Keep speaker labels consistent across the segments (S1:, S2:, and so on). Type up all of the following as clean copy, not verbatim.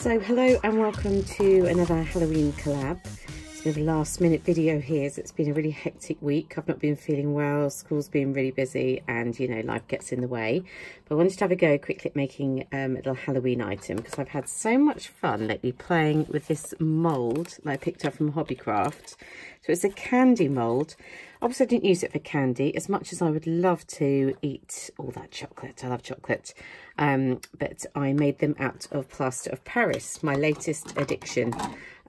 S1: So hello and welcome to another Halloween collab. It's a bit of a last minute video here, so it's been a really hectic week. I've not been feeling well, school's been really busy and you know, life gets in the way. But I wanted to have a go quickly at making a little Halloween item because I've had so much fun lately playing with this mould that I picked up from Hobbycraft. So it's a candy mould. Obviously I didn't use it for candy as much as I would love to eat all that chocolate. I love chocolate. But I made them out of plaster of Paris, my latest addiction.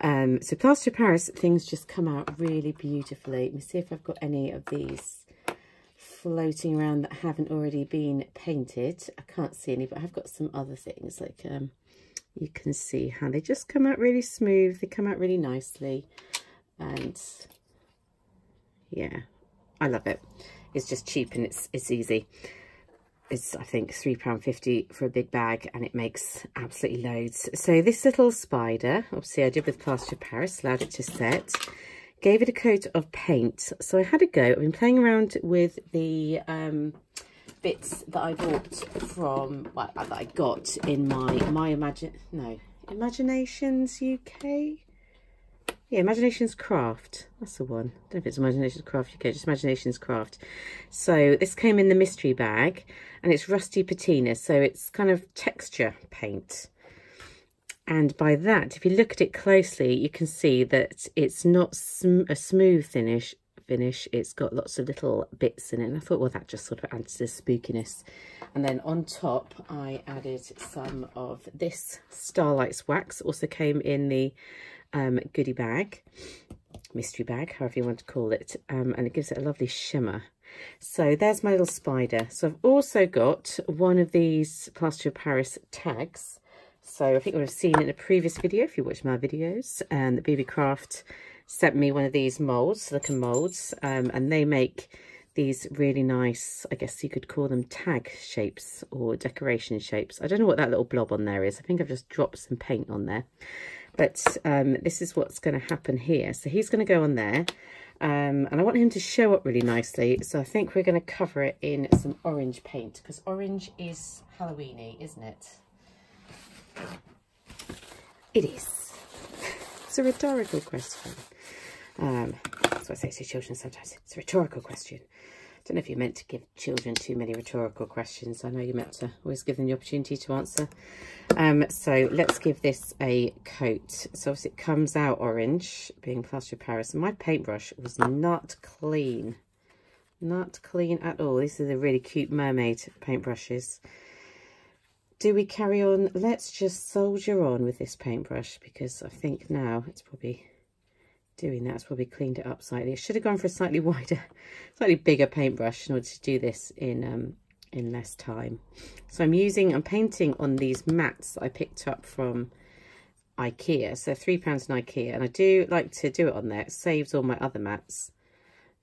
S1: So plaster of Paris, things just come out really beautifully. Let me see if I've got any of these floating around that haven't already been painted. I can't see any, but I've got some other things like you can see how they just come out really smooth. They come out really nicely. And yeah, I love it. It's just cheap and it's easy. It's I think £3.50 for a big bag and it makes absolutely loads. So this little spider, obviously I did with plaster of Paris, allowed it to set, gave it a coat of paint. So I had a go. I've been playing around with the bits that I bought from, well, that I got in my Imaginations UK. Yeah, Imaginations Craft. That's the one. I don't know if it's Imaginations Craft UK, just Imaginations Craft. So this came in the mystery bag and it's rusty patina. So it's kind of texture paint. And by that, if you look at it closely, you can see that it's not a smooth finish. It's got lots of little bits in it. And I thought, well, that just sort of adds to the spookiness. And then on top, I added some of this Starlight's wax. Also came in the goodie bag, mystery bag, however you want to call it, and it gives it a lovely shimmer. So there's my little spider. So I've also got one of these plaster of Paris tags. So I think you would have seen it in a previous video if you watched my videos, and the BB Craft sent me one of these molds, silicone molds, and they make these really nice, I guess you could call them tag shapes or decoration shapes. I don't know what that little blob on there is. I think I've just dropped some paint on there. But this is what's going to happen here. So he's going to go on there. And I want him to show up really nicely. So I think we're going to cover it in some orange paint. Because orange is Halloween-y, isn't it? It is. It's a rhetorical question. That's what I say to children sometimes. It's a rhetorical question. I don't know if you're meant to give children too many rhetorical questions. I know you're meant to always give them the opportunity to answer. So let's give this a coat. So obviously it comes out orange, being plaster of Paris. And my paintbrush was not clean. Not clean at all. These are the really cute mermaid paintbrushes. Do we carry on? Let's just soldier on with this paintbrush because I think now it's probably doing that. It's probably cleaned it up slightly. I should have gone for a slightly wider, slightly bigger paintbrush in order to do this in less time. So I'm painting on these mats that I picked up from IKEA. So £3 in IKEA, and I do like to do it on there. It saves all my other mats.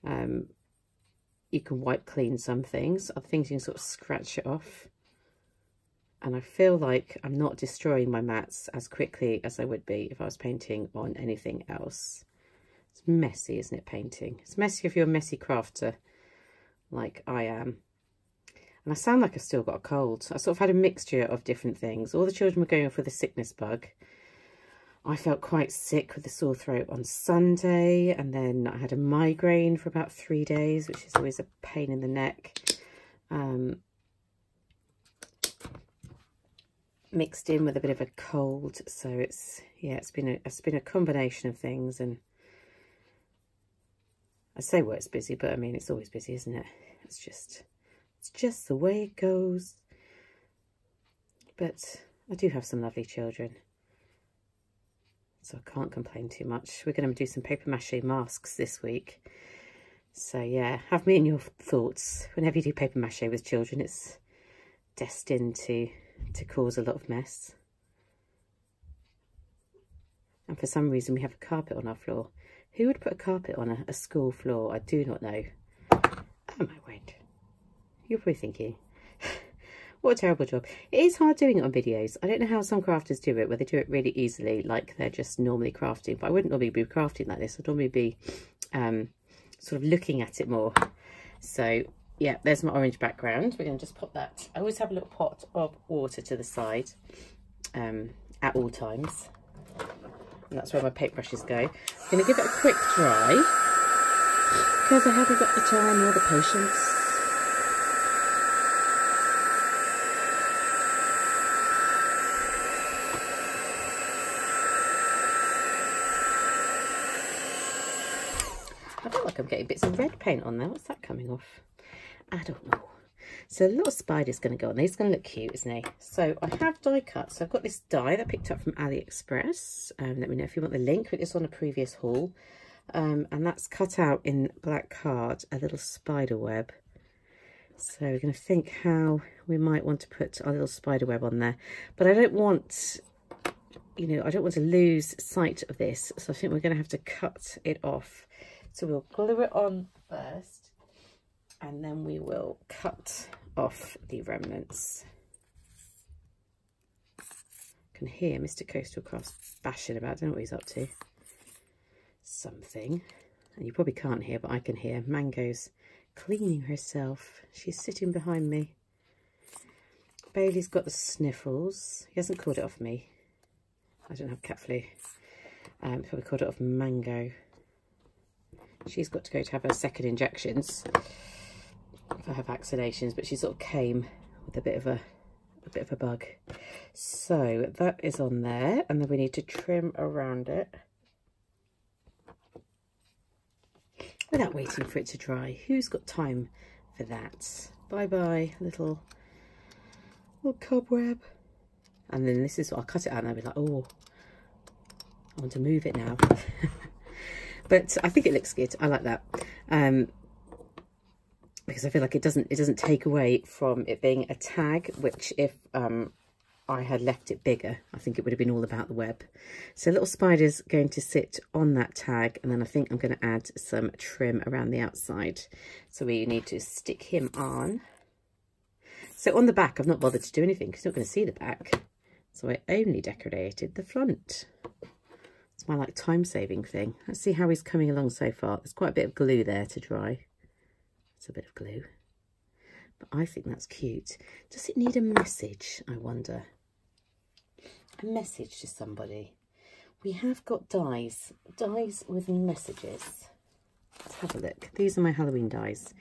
S1: You can wipe clean some things. Other things you can sort of scratch it off. And I feel like I'm not destroying my mats as quickly as I would be if I was painting on anything else. It's messy, isn't it, painting? It's messy if you're a messy crafter like I am. And I sound like I've still got a cold. I sort of had a mixture of different things. All the children were going off with a sickness bug. I felt quite sick with a sore throat on Sunday. And then I had a migraine for about 3 days, which is always a pain in the neck. Mixed in with a bit of a cold. So it's been a combination of things. And I say work's busy, but I mean, it's always busy, isn't it? It's just the way it goes. But I do have some lovely children, so I can't complain too much. We're going to do some paper mache masks this week. So yeah, have me in your thoughts. Whenever you do paper mache with children, it's destined to cause a lot of mess. And for some reason we have a carpet on our floor. Who would put a carpet on a school floor? I do not know. Oh my word. You're probably thinking, what a terrible job. It is hard doing it on videos. I don't know how some crafters do it, where they do it really easily, like they're just normally crafting. But I wouldn't normally be crafting like this. I'd normally be sort of looking at it more. So yeah, there's my orange background. We're going to just pop that. I always have a little pot of water to the side. at all times. And that's where my paintbrushes go. I'm going to give it a quick dry because I haven't got the time or the patience. I feel like I'm getting bits of red paint on there. What's that coming off? I don't know. So a little spider's going to go on. He's going to look cute, isn't he? So I have die cut. So I've got this die that I picked up from AliExpress. Let me know if you want the link. It's on a previous haul. And that's cut out in black card, a little spider web. So we're going to think how we might want to put our little spider web on there. But I don't want, you know, I don't want to lose sight of this. So I think we're going to have to cut it off. So we'll glue it on first. And then we will cut off the remnants. I can hear Mr. Coastal Crafts bashing about. I don't know what he's up to. Something. And you probably can't hear, but I can hear. Mango's cleaning herself. She's sitting behind me. Bailey's got the sniffles. He hasn't called it off me. I don't have cat flu. Probably called it off Mango. She's got to go to have her second injections for her vaccinations, but she sort of came with a bit of a bug. So that is on there, and then we need to trim around it without waiting for it to dry. Who's got time for that? Bye bye, little cobweb. And then this is what I'll cut it out and I'll be like, oh, I want to move it now. But I think it looks good. I like that. Because I feel like it doesn't take away from it being a tag, which if I had left it bigger, I think it would have been all about the web. So little spider's going to sit on that tag, and then I think I'm going to add some trim around the outside. So we need to stick him on. So on the back, I've not bothered to do anything because you're not going to see the back. So I only decorated the front. It's my like time-saving thing. Let's see how he's coming along so far. There's quite a bit of glue there to dry. It's a bit of glue. But I think that's cute. Does it need a message, I wonder? A message to somebody. We have got dies. Dies with messages. Let's have a look. These are my Halloween dies.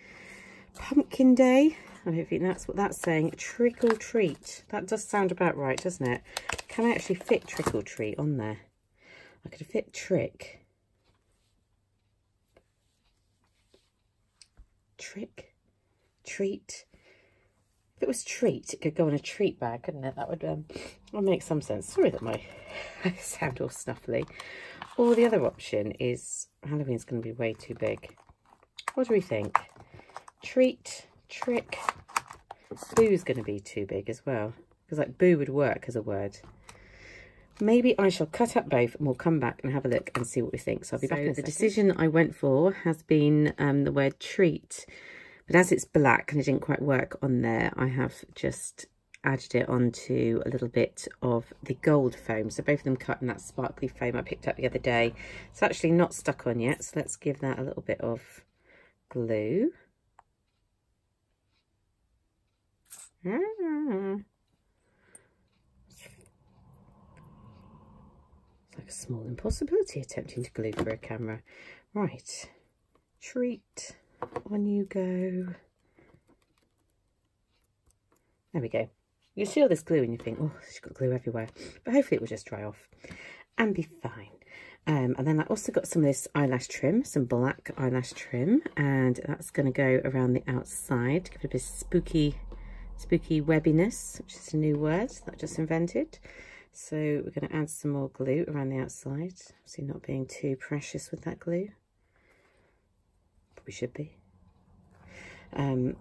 S1: Pumpkin Day. I don't think that's what that's saying. Trick or treat. That does sound about right, doesn't it? Can I actually fit trick or treat on there? I could fit trick. Trick. Treat. If it was treat, it could go on a treat bag, couldn't it? That would make some sense. Sorry that I sound all snuffly. Or the other option is Halloween's going to be way too big. What do we think? Treat, trick, boo's going to be too big as well. Because like boo would work as a word. Maybe I shall cut up both and we'll come back and have a look and see what we think. So I'll be back in a second. The decision I went for has been the word treat. But as it's black and it didn't quite work on there, I have just added it onto a little bit of the gold foam. So both of them cut in that sparkly foam I picked up the other day. It's actually not stuck on yet. So let's give that a little bit of glue. Like a small impossibility attempting to glue for a camera. Right, treat, on you go. There we go. You see all this glue and you think, oh, she's got glue everywhere. But hopefully it will just dry off and be fine. And then I also got some of this eyelash trim, some black eyelash trim, and that's going to go around the outside. Give it a bit of spooky webbiness, which is a new word that I just invented. So we're going to add some more glue around the outside. Obviously not being too precious with that glue. Probably should be. Oh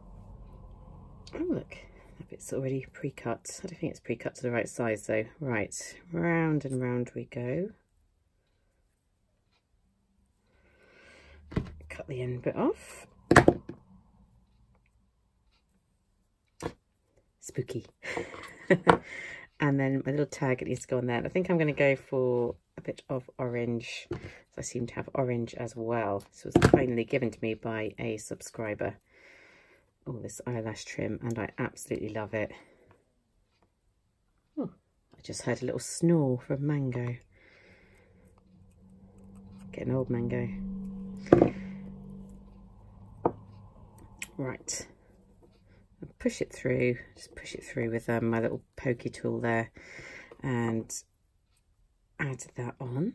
S1: look, that bit's already pre-cut. I don't think it's pre-cut to the right size though. Right, round and round we go. Cut the end bit off. Spooky. And then my little tag, it needs to go on there. And I think I'm going to go for a bit of orange. So I seem to have orange as well. So it was kindly given to me by a subscriber. Oh, this eyelash trim, and I absolutely love it. Oh, I just heard a little snore from Mango. Getting old, Mango. Right. Push it through, just push it through with my little pokey tool there, and add that on.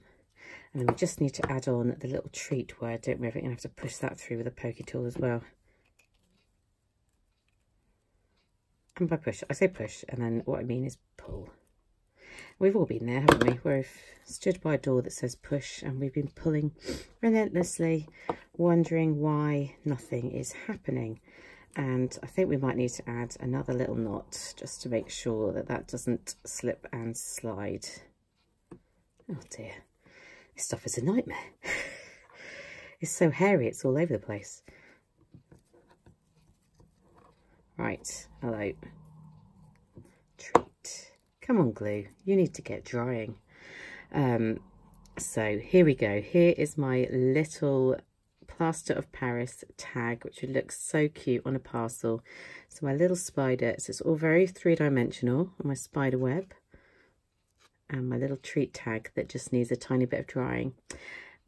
S1: And then we just need to add on the little treat word, don't we? We're going to have to push that through with a pokey tool as well. And by push, I say push, and then what I mean is pull. We've all been there, haven't we? We've stood by a door that says push, and we've been pulling relentlessly, wondering why nothing is happening. And I think we might need to add another little knot just to make sure that that doesn't slip and slide. Oh dear, this stuff is a nightmare. It's so hairy, it's all over the place. Right, hello. Treat. Come on, glue, you need to get drying. So here we go. Here is my little plaster of Paris tag, which would look so cute on a parcel. So my little spider, so it's all very three-dimensional on my spider web, and my little treat tag that just needs a tiny bit of drying.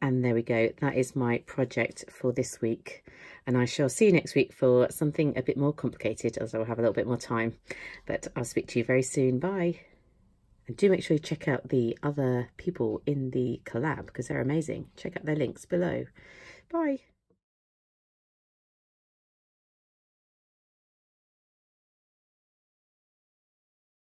S1: And there we go, that is my project for this week, and I shall see you next week for something a bit more complicated, as I'll have a little bit more time. But I'll speak to you very soon. Bye. And do make sure you check out the other people in the collab, because they're amazing. Check out their links below. Bye.